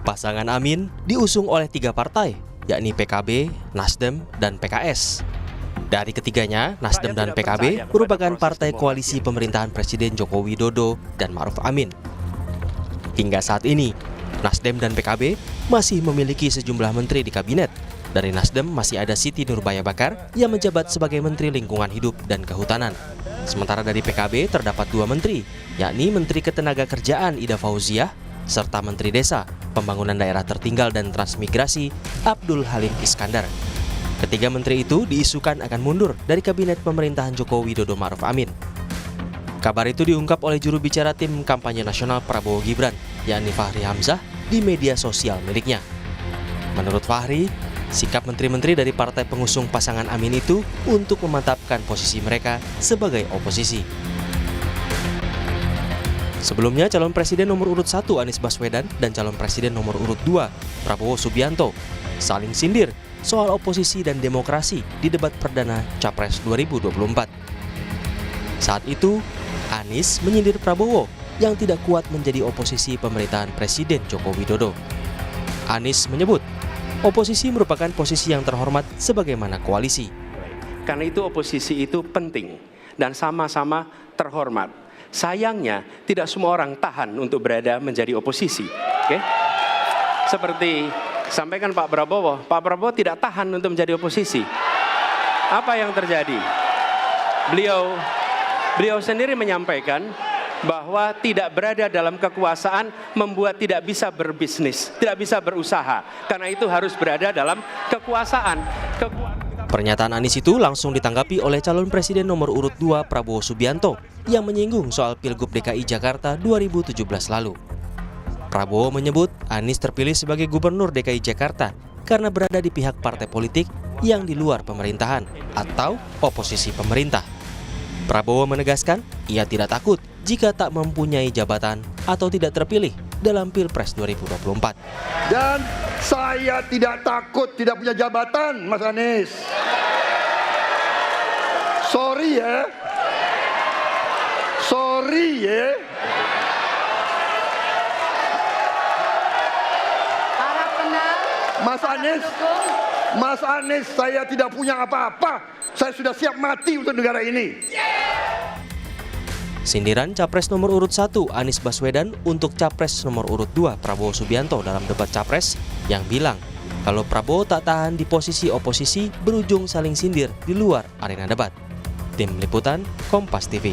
Pasangan Amin diusung oleh 3 partai, yakni PKB, Nasdem, dan PKS. Dari ketiganya, Nasdem dan PKB merupakan partai koalisi pemerintahan Presiden Joko Widodo dan Ma'ruf Amin. Hingga saat ini, Nasdem dan PKB masih memiliki sejumlah menteri di kabinet. Dari Nasdem masih ada Siti Nurbaya Bakar yang menjabat sebagai Menteri Lingkungan Hidup dan Kehutanan. Sementara dari PKB terdapat 2 menteri, yakni Menteri Ketenagakerjaan Ida Fauziah, serta Menteri Desa, Pembangunan Daerah Tertinggal dan Transmigrasi Abdul Halim Iskandar. Ketiga menteri itu diisukan akan mundur dari kabinet pemerintahan Joko Widodo Ma'ruf Amin. Kabar itu diungkap oleh juru bicara tim kampanye nasional Prabowo Gibran, yakni Fahri Hamzah, di media sosial miliknya. Menurut Fahri, sikap menteri-menteri dari partai pengusung pasangan Amin itu untuk memantapkan posisi mereka sebagai oposisi. Sebelumnya, calon presiden nomor urut 1 Anies Baswedan dan calon presiden nomor urut 2 Prabowo Subianto saling sindir soal oposisi dan demokrasi di debat perdana Capres 2024. Saat itu, Anies menyindir Prabowo yang tidak kuat menjadi oposisi pemerintahan Presiden Joko Widodo. Anies menyebut, oposisi merupakan posisi yang terhormat sebagaimana koalisi. Karena itu oposisi itu penting dan sama-sama terhormat. Sayangnya tidak semua orang tahan untuk berada menjadi oposisi. Oke? Seperti sampaikan Pak Prabowo tidak tahan untuk menjadi oposisi. Apa yang terjadi? Beliau sendiri menyampaikan bahwa tidak berada dalam kekuasaan membuat tidak bisa berbisnis, tidak bisa berusaha. Karena itu harus berada dalam kekuasaan. Pernyataan Anies itu langsung ditanggapi oleh calon presiden nomor urut 2 Prabowo Subianto yang menyinggung soal Pilgub DKI Jakarta 2017 lalu. Prabowo menyebut Anies terpilih sebagai gubernur DKI Jakarta karena berada di pihak partai politik yang di luar pemerintahan atau oposisi pemerintah. Prabowo menegaskan ia tidak takut jika tak mempunyai jabatan atau tidak terpilih dalam Pilpres 2024. Dan saya tidak takut tidak punya jabatan, Mas Anies. Sorry ya. Mas Anies, saya tidak punya apa-apa. Saya sudah siap mati untuk negara ini. Sindiran Capres nomor urut 1 Anies Baswedan untuk Capres nomor urut 2 Prabowo Subianto dalam debat Capres yang bilang kalau Prabowo tak tahan di posisi oposisi berujung saling sindir di luar arena debat. Tim Liputan Kompas TV.